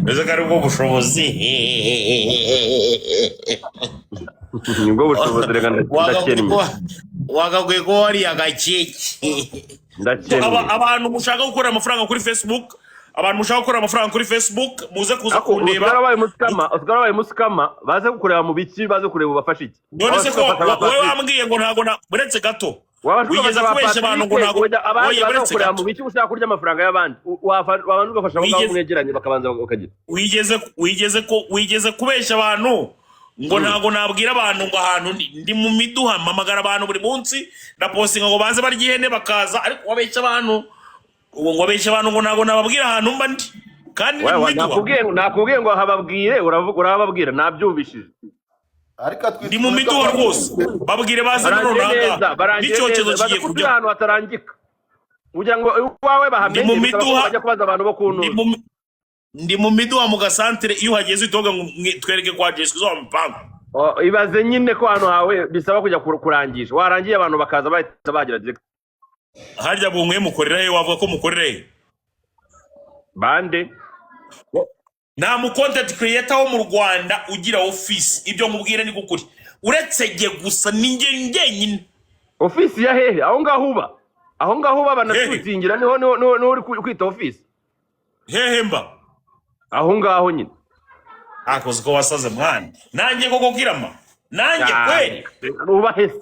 ese kari bwo bushobozi nibwo bushobozi reka ndakennye wagakwiye ko wari agakeke abantu mushaka gukorera amafaranga kuri Facebook, abantu mushaka gukorera amafaranga kuri Facebook muze kuza kundeba. Usgarabaye musikama baze gukorera mu biki, baze kureba ubafasha iki. None se ko wowe wambwiye ngo ntago buretse gato wigeze kubesha abantu ngo ntago abandi baze gukorera mu biki ushaka kurya amafaranga y'abandi, abantu ugafasha abo ngabo mwegeranye bakabanza bakagira. Wigeze kubesha abantu ngo ntago nabwira abantu ngo ahantu ndi mu miduha mpamagara abantu buri munsi ndapostinga ngo baze barya ihene bakaza, ariko wabesha abantu ngo ntago nababwira ahantu mba ndi kandi nakubwiye ngo hababwire urababwira nabyumvishije, ndi mu miduha rwose babwire baze runaka n'icyokezo kigiye kujya ahantu hatarangika kugira ngo wawe bahamenye bajya kubaza abantu bo kuntu. Ndi mu miduha mu gasantere, iyo hageze itoga ngo twereke kwa Jesu zo mpango. Ibaze nyine ko hano hawe bisaba kujya kurangisha, warangiye abantu bakaza bahita bagira direct. Harya bumwe mukorera he, wavuga ko mukorera he bande? Nta mu content creator wo mu Rwanda ugira office, ibyo nkubwira ni gukuri uretse ge gusa ninge ngenyine. Office ya hehe? Aho ngaho uba banatuzingira niho uri kwita office hehe mba aho ngaho nyine. Akoze ko wasaze mwana nanjye koko kirama nanjye kwe ubahese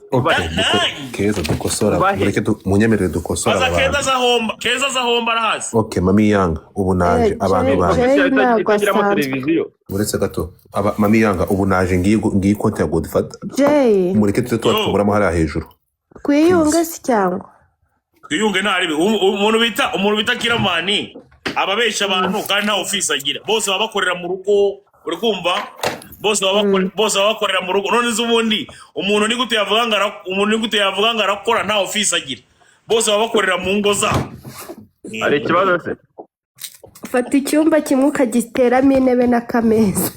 keza dukosora mureke munyemerere dukosora abantu keza zahomba arahazi. Okay Mami Yanga ubu naje abantu televiziyo uretse gato Mami Yanga ubu naje ngiye konti ya Godfather mureke tuzatumuramo hariya hejuru kwiyunga si cyangwa kwiyunge ntaribe umuntu bita Kiramani ababesha abantu kandi nta office agira, bose baba bakorera mu rugo uri kumva, bose baba bakorera mu rugo. None z'ubundi umuntu ni gute yavuga ngo arakora nta office agira, bose baba bakorera mu ngo zabo. Ari ikibazo se fata icyumba kimwe ukagiteramo intebe n'akameza.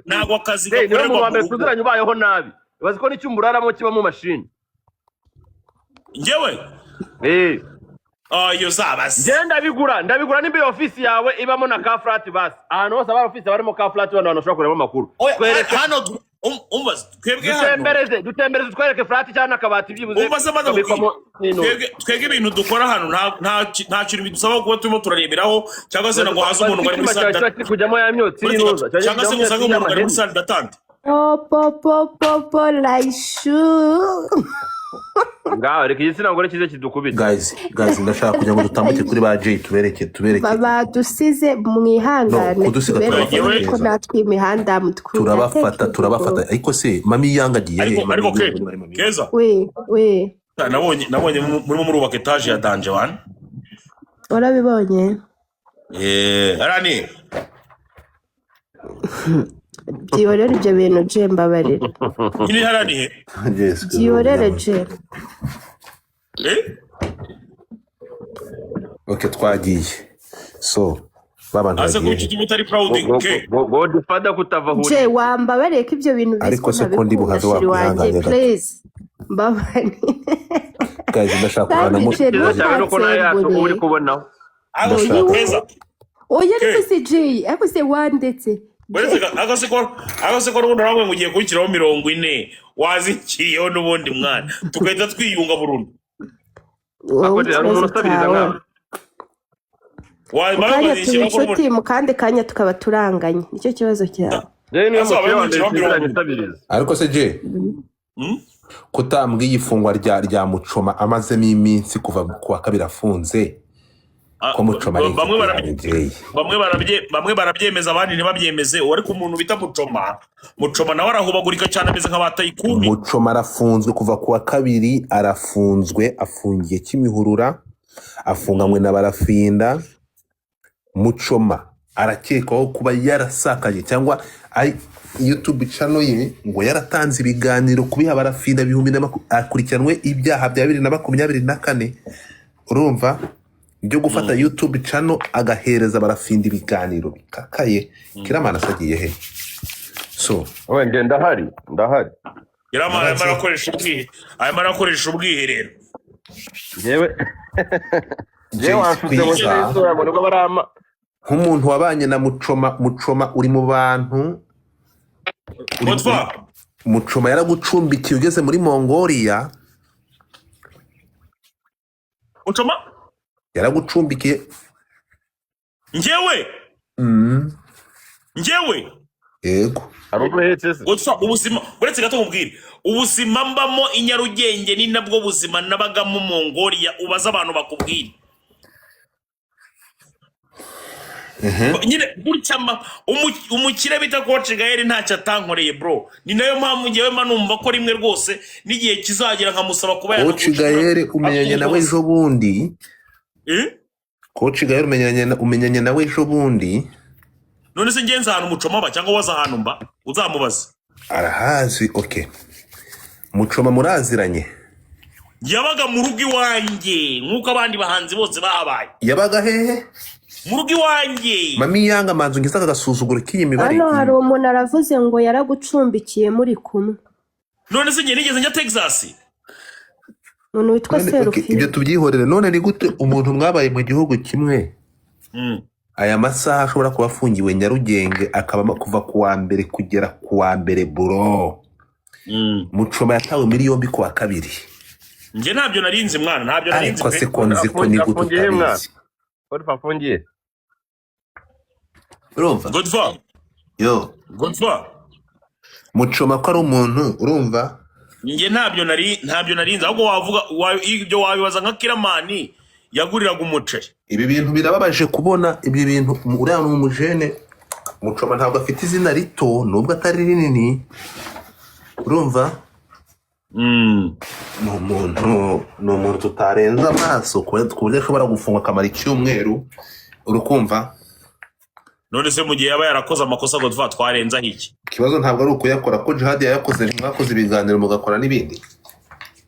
Ntabwo akazi gakorerwa mu rugo ubayeho nabi, bazi ko n'icyumba uraramo kiba mu mashini. Njyewe yo sabas ndabigura nimba iyo office yawe ibamo na ka flat basi ahantu hose aba office barimo ka flat abantu bashobora kureba amakuru. Twereke hano twebwe hano dutembereze twereke flat cyane akabati byibuze twebwe ibintu dukora hano nta kintu bidusaba kuba turimo turareberaho cyangwa se ngo haze umuntu bari muri salle kujyamo ya myotsi n'inoza cyangwa se musange umuntu bari muri salle d'attente popo laishu ngaho reka igitsina ngo kize kidukubita. Guys ndashaka kugira ngo dutambuke kuri ba Jay tubereke baba dusize mwihangane tubereke ko natwe imihanda turabafata ariko se Mami Yanga agiye ariko keza we nabonye muri murubaka etage ya Danje 1 urabibonye arani Diyorere ibyo bintu je mbabarira. Ini harani he? Diyorere je. Okay twagiye. So babantu ase ko iki mutari proud nke. Godfather kutava huri. Je wambabarire ko ibyo bintu ariko se ko ndi buhaze wakwihanganye please. Mbabani. Guys ndashaka kubana mu ko nayo uri kubonaho. Oya nise je ako se wandetse. Agase ko rubundi namwe mugiye kurikiraho 40 wazikiyeho n'ubundi mwana tukahita twiyunga burundu. Inshuti mu kandi kanya tukaba turanganye nicyo kibazo cyawe. Ariko se je kutambwiye ifungwa rya Muchoma amazemo iminsi kuva kuwa kabiri afunze ko Muchoma bamwe barabyemeza abandi ntibabyemeze. Uri ku muntu bita Muchoma nawe arahubagurika cyane ameze nk'abatayikumi. Muchoma arafunzwe kuva kuwa kabiri, arafunzwe afungiye Kimihurura, afunganywe na Barafinda. Muchoma arakekwaho kuba yarasakaje cyangwa ari YouTube channel ye ngo yaratanze ibiganiro kubiha Barafinda akurikiranwe ibyaha bya 2024. Urumva byo gufata YouTube channel agahereza Barafinda ibiganiro bikakaye. Kiramana asagiye he? So wende ndahari Kiramana arakoresha ubwiherero. Yewe Jewe washutse ngo kwiza neza ngo nibwo barama. nk'umuntu wabanye na Mucoma uri mu bantu Godfa Mucoma yaragucumbikiye ugeze muri Mongolia Muchoma yaragucumbikiye njyewe yego Arubwo hetse se. Godfa ubuzima uretse gato nkubwire ubuzima mbamo i Nyarugenge ni nabwo buzima nabagamo Mongolia ubaza abantu bakubwira nyine gutya umukire bita Coach Gael ntacyo atankoreye bro ni nayo mpamvu ngewe manumva ko rimwe rwose n'igihe kizagera nkamusaba kuba Coach Gael umenyanye nawe ejo bundi Coach Gael umenyanye nawe ejo bundi none se ngenza ahantu Muchoma ba cyangwa waza ahantu mba uzamubaza arahazi okay Muchoma muraziranye yabaga mu rugo iwanjye nk'uko abandi bahanzi bose bahabaye yabaga hehe mu rugo iwanjye mami yanga manzu ngize agasuzuguro k'iyi mibare hano hari umuntu aravuze ngo yaragucumbikiye muri kumwe none se nigeze njya Texas umuntu witwa Serufi ibyo tubyihorere none ni gute umuntu mwabaye mu gihugu kimwe aya masaha ashobora kuba afungiwe Nyarugenge akaba kuva kuwa mbere kugera kuwa mbere bro Muchoma yatawe muri yombi kuwa kabiri nje ntabyo narinzi mwana ntabyo narinzi pe sekonzi ko ni gute utabizi Afungiye urumva Godfa Muchoma ko ari umuntu urumva nje ntabyo narinzi ahubwo wavuga ibyo wabibaza nka Kiramani yaguriraga umuceri ibi bintu birababaje kubona ibi bintu uriya ni umujene Muchoma ntabwo afite izina rito nubwo atari rinini urumva ni umuntu tutarenza amaso ku buryo ashobora gufungwa akamara icyumweru urukumva none se mu gihe yaba yarakoze amakosa Godfa twarenza iki ikibazo ntabwo ari ukuyakora ko Jihad yayakoze mwakoze ibiganiro mugakora n'ibindi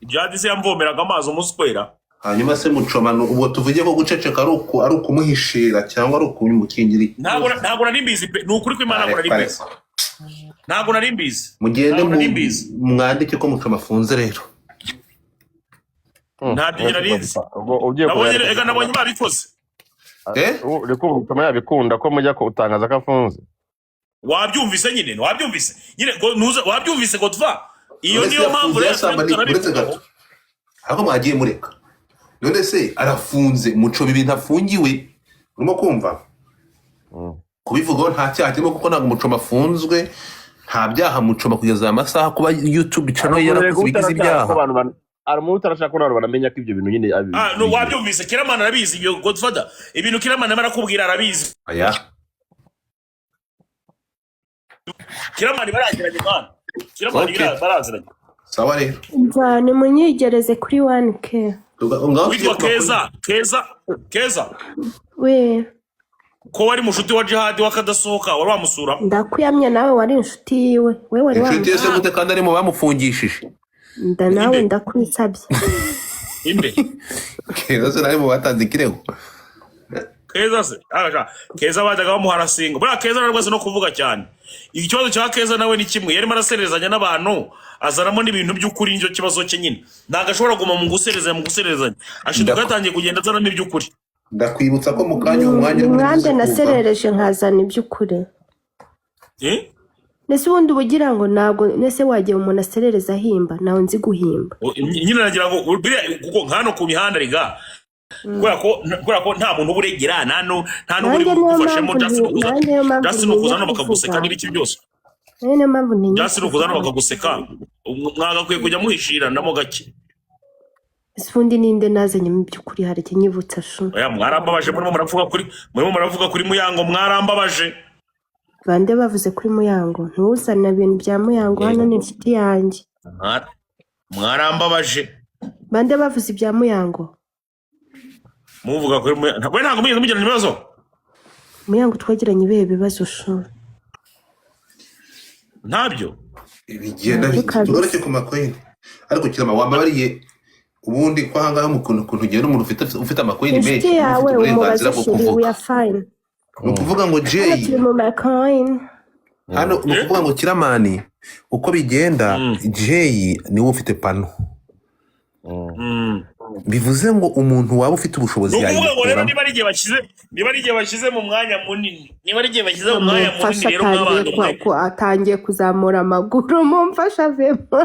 Jihad se yamvomeraga amazi umuswera hanyuma se Muchoma ubwo tuvuge ko guceceka ari ukumuhishira cyangwa ari ukumukingira ntabwo nari mbizi pe ni ukuri ko Imana ntabwo nari mbizi mugende mwandike ko Muchoma afunze rero ntabyo narinzi nabonye babikoze reko Muchoma yabikunda ko mujya kutangaza ko afunze wabyumvise nyine wabyumvise Godfa iyo niyo mpamvu rero ahubwo mwagiye mureka none se arafunze Muchoma ibintu afungiwe urimo kumva kubivugaho nta cyaha kirimo kuko ntabwo Muchoma afunzwe nta byaha Muchoma kugeza amasaha kuba YouTube channel yarakoze ibigize ibyaha ari umuntu utarashaka ko abantu baramenya ko ibyo bintu nyine wabyumvise Kiramani arabizi ibyo Godfather ibintu Kiramani arakubwira arabizi aya Kiramani baragiranye mwana Kiramani baraziranye sawa rero mvane munyigereze kuri 1k witwa Keza we ko wari mushuti wa Jihad wakadasohoka wari wamusura ndakuyamye nawe wari inshuti yiwe we wari inshuti yese gute kandi ari mu bamufungishije nawe ndakwisabye inde Keza se nari mu batanze ikirego Keza bajyaga bamuharasinga buriya Keza narwese no kuvuga cyane ikibazo cya Keza nawe ni kimwe yarimo araserezanya n'abantu azanamo n'ibintu by'ukuri nicyo kibazo cye nyine ntabwo ashobora guma mu guserezanya ashinzwe yatangiye kugenda azanamo iby'ukuri ndakwibutsa ko mu kanya umwanya umwande naserereje nkazana iby'ukuri nese ubundi ubugira ngo ntabwo nese wagiye umuntu aserereza ahimba nawe nzi guhimba nyine nagira ngo kuko nkano ku mihanda riga kubera ko nta muntu uburegera nta n'uburi bugufashemo just no kuzana bakaguseka n'ibiki byose niyo mpamvu ntinya just no kuzana bakaguseka mwagakwiye kujya muhishiranamo gake ubundi ninde nazanye mu by'ukuri hari ikinyibutsa shu oya mwarambabaje murimo muravuga kuri Muyango mwarambabaje bande bavuze kuri Muyango ntuzana ibintu bya Muyango hano ni inshuti yanjye mwarambabaje bande bavuze ibya Muyango muvuga kuri Muyango we ntabwo mugirana ibibazo Muyango twagiranye ibihe bibazo shu ntabyo bigenda bitoroshye ku makoyini ariko kirama wambabariye ubundi ko hangaha mu kuntu ugenda umuntu ufite amakoyini menshi inshuti yawe umubaze shiri we are fine ni ukuvuga ngo Jay hano ni ukuvuga ngo Kiramani uko bigenda Jay niwe ufite pano bivuze ngo umuntu waba ufite ubushobozi ni ukuvuga ngo rero yayikuramo. niba ari igihe bashyize mu mwanya munini rero nk'abantu atangiye kuzamura amaguru mumfasha avemo.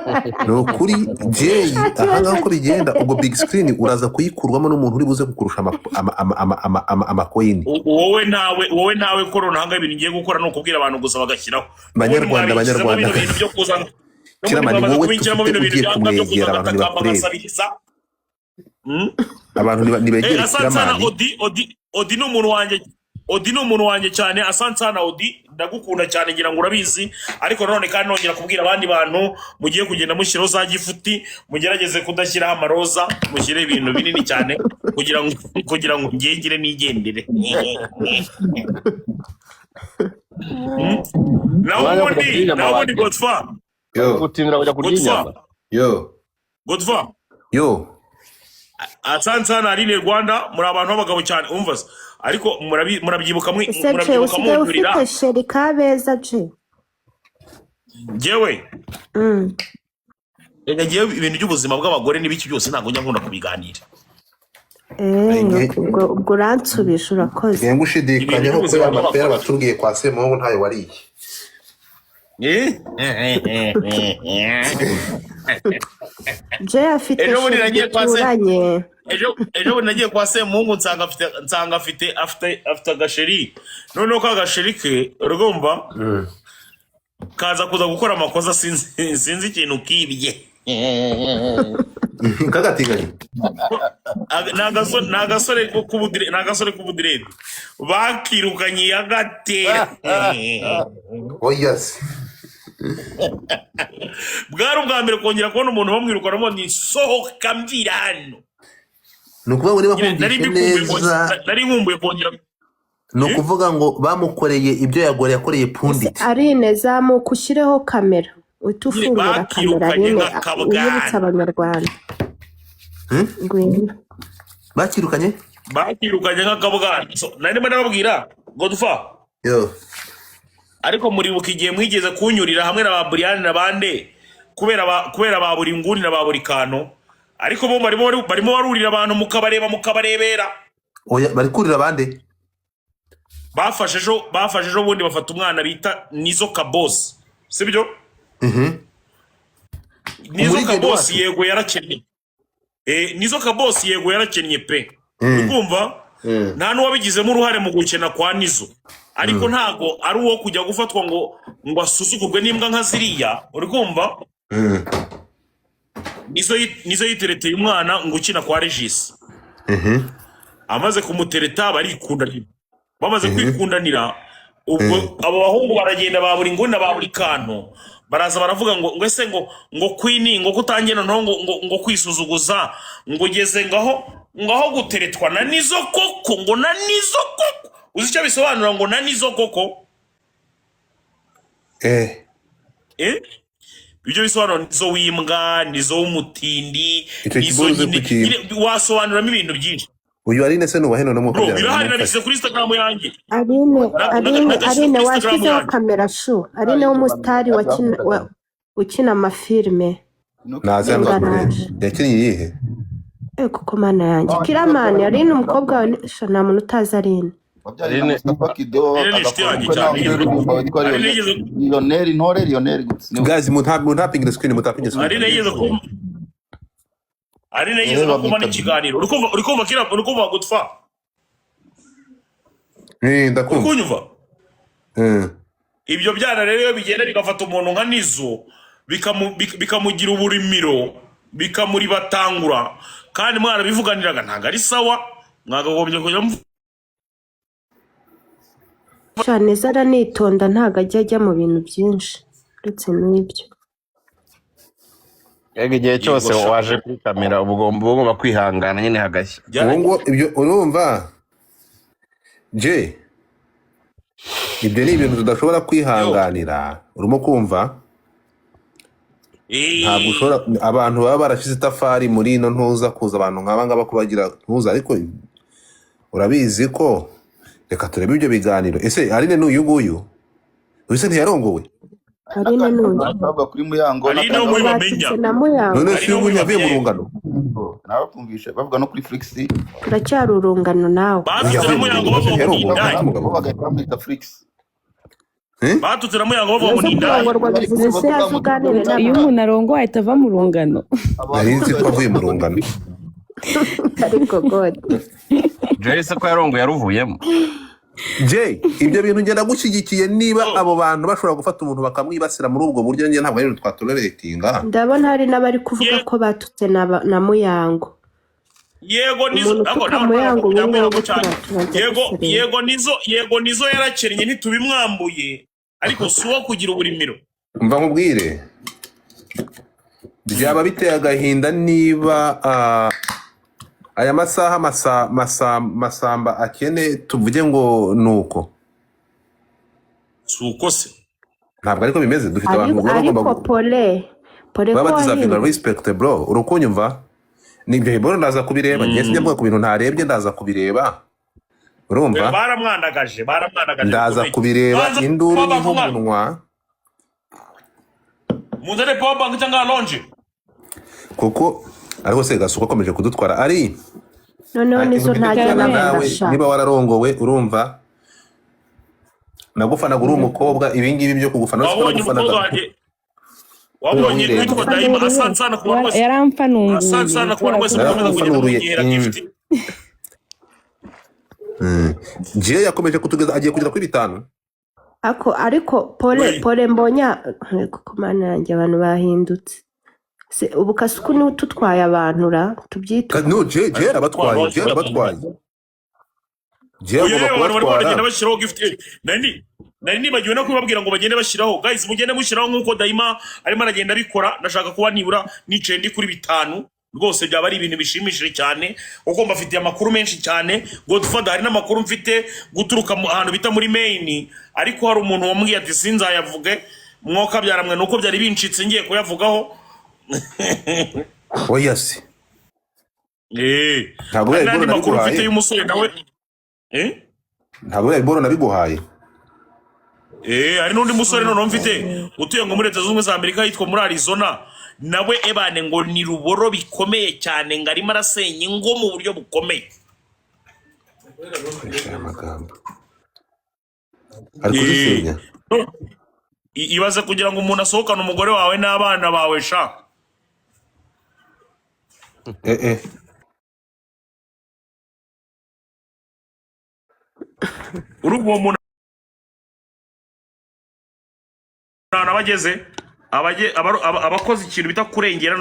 ni ukuri Jay ahangaha uko bigenda ubwo big screen uraza kuyikurwamo n'umuntu uri buze kukurusha amakoyini. wowe ntawe korona hanga ibintu ngiye gukora no kubwira abantu gusa bagashyiraho Banyarwanda ibintu byo kuzana Kiramani wowe tufite ugiye kumwegera abantu bakureba abantu nibegere Kiramani. Odi ni umuntu wanjye cyane. Asante sana Odi, ndagukunda cyane ngira ngo urabizi, ariko nanone kandi nongera kubwira abandi bantu mugiye kugenda mushyiraho za gifuti, mugerageze kudashyiraho amaroza, mushyire ibintu binini cyane kugira ngo ngengire nigendere. naho ubundi Godfa gutindira kujya kurya inyama. Godfa Asante sana Aline Rwanda, muri abantu b'abagabo cyane umva se, ariko murabyibuka murira ufite sheri kabeza je jewe ngiye ibintu by'ubuzima bw'abagore n'ibiki byose ntabwo njya nkunda kubiganira. ubwo uransubisha urakoze. Ngiye ngushidikanya ko kuri amapera batubwiye kwa Semungu ntayo wariye. Je afite sheri duturanye. Ejo nagiye kwa Semungu nsanga afite agasheri, noneho ka gasheri ke urumva kaza kuza gukora amakosa sinzi ikintu kibye. Kagatinganye nagasore k'ubudiredi bakirukanye yagatera. yes bwari ubwa mbere kongera kubona umuntu bamwirukanamo ni sohoka mvira hano. ni ukuvuga ngo niba kumvise neza nari nkumbuye kongera. ni ukuvuga ngo bamukoreye ibyo yakoreye Pundit. Arine zamuka ushyireho kamera uhita ufungura kamera nyine uyibutsa abanyarwanda. bakirukanye nk'akabwana. nari ndababwira Godfa ariko muribuka igihe mwigeze kunyurira hamwe na ba Brian n'abande kubera ba buri nguni na ba buri kantu, ariko bo barimo barurira abantu mukabarebera. Oya bari kurira abande bafashe ejo bundi bafata umwana bita Nizo Kabosi, sibyo? Nizo Kabosi yego yarakennye. Nizo Kabosi yego yarakennye pe. Ukumva nta n'uwabigizemo uruhare mu gukena kwa Nizo, ariko ntago ari uwo kujya gufatwa ngo asuzugurwe n'imbwa nka ziriya. Uri kumva? Nizo yitereteye umwana ngo ukina kwa Regis. Amaze kumutereta barikundanira. Bamaze kwikundanira ubwo abo bahungu baragenda ba buri nguni na ba buri kantu baraza baravuga ngo ese ngo Queen ngo kutangiye no ngo kwisuzuguza ngo ugeze ngaho guteretwa na Nizo koko ngo na Nizo koko. Uzi icyo bisobanura ngo na Nizo koko? Ibyo bisobanura Nizo w'imbwa, Nizo w'umutindi, Nizo wasobanuramo ibintu byinshi. uyu Aline se nubahe none Bro, birahari nabise kuri Instagram yanjye. Aline washyizeho kamera shu. Aline w'umusitari ukina amafilime. yakinnye iyihe? Kuko mana yanjye Kiramani Aline umukobwa wawe nta muntu utazi Aline. Guys mutapinga screen Aline yigeze kumana ikiganiro. Uri kumva kira Godfa? ndakumva. Kunyumva? Ibyo byana rero bigenda bigafata umuntu nka Nizo bikamugira uburimiro bikamuri batangura, kandi mwana bivuganiraga ntago ari sawa, mwagagombye kujya cyane zara nitonda ntago ajya mu bintu byinshi uretse n'ibyo. Yego igihe cyose waje kuri kamera ugomba kwihangana nyine hagashya. Ngo ibyo urumva je ibyo ni ibintu tudashobora kwihanganira. Urimo kumva? Ntabwo ushobora abantu baba barashize itafari muri ino ntuza kuza abantu nk'aba ngaba kubagira ntuza, ariko urabizi ko reka turebe ibyo biganiro. Ese Aline n'uyu nguyu wese ntiyarongowe? Aline n'uyu kuri Muyango Aline wo muri bamenya. None si uyu yavuye mu rungano? nabakumvisha bavuga no kuri Flix turacyari urungano nawe. batutse na muyango bavuga ngo ni indaya bo bagahita bamwita Flix. batutse na muyango bavuga ngo Uze ni indaya kurongorwa bivuze se yaje uganire iyo n'abantu. umuntu arongoye ahita ava mu rungano. nari nzi ko avuye mu rungano. Ariko God. Joyce ko yarongo yaruvuyemo. Jay, ibyo bintu ngenda gushyigikiye niba abo bantu bashobora gufata umuntu bakamwibasira muri ubwo buryo njye ntabwo ari twatoleretinga. Ndabona hari n'abari kuvuga ko batutse na Muyango. yego nizo Umuntu ako utuka Muyango muyango ubu cyane ngubu yego nizo yarakennye ntitubimwambuye ariko si uwo kugira uburimiro. Mva nkubwire, byaba biteye agahinda niba aya masaha masamba akene tuvuge ngo nuko. Si uko se Ntabwo ariko bimeze, dufite abantu baba ariko bagomba pole ko baba deservinga wahinduye. respect bro. Urukunyumva? Nibyo heboro ndaza kubireba. Njye sinjya mvuga ku bintu ntarebye, ndaza kubireba. Urumva? baramwandagaje Ndaza kubireba induru n'umunwa. muzane power bank cyangwa longe Kuko ariko se gasuko akomeje kudutwara ari Noneho nizo ntajya nawe nabasha. niba wararongowe urumva nagufanaga uri umukobwa ibingibi byo kugufana wabonye umukobwa wanjye wabonye witwa Daima asante sana ku bantu bose Yaramfanunguye. asante sana ku bantu bose mukomeza kugenda munyera gift. Jay yakomeje kutugeza agiye kugera kuri 5. Ariko Oui. pole mbonya kuko mana yanjye abantu bahindutse. Se ubu kasuku ni ututwaye abantu ra tubyita. No Jay arabatwaye. Jay agomba abantu bari bagenda kubatwara. bashyiraho gift. Nari nibagiwe no kubabwira ngo bagende bashyiraho guys, mugende mushyiraho nk'uko Daima arimo aragenda abikora. Ndashaka kuba nibura nicaye ndi kuri 5 rwose, byaba ari ibintu bishimishije cyane kuko mbafitiye amakuru menshi cyane. Godfather hari n'amakuru mfite guturuka ahantu bita muri Maine, ariko hari umuntu wambwiye ati sinzayavuge mwoka byaramwe nuko byari bincitse ngiye kuyavugaho. Oya se. Ntabwo hari yari n'andi boro makuru mfite nabiguhaye. y'umusore nawe. Ntabwo yari boro nabiguhaye. Hari n'undi musore noneho mfite utuye ngo muri Leta Zunze Ubumwe za Amerika yitwa muri Arizona, nawe ebane ngo ni ruboro bikomeye cyane ngo arimo arasenya ingo mu buryo bukomeye. Ari kuzisenya. Ibaze kugira ngo umuntu asohokane umugore wawe n'abana bawe sha. Urumva uwo muntu abageze abakoze ikintu bita kurengera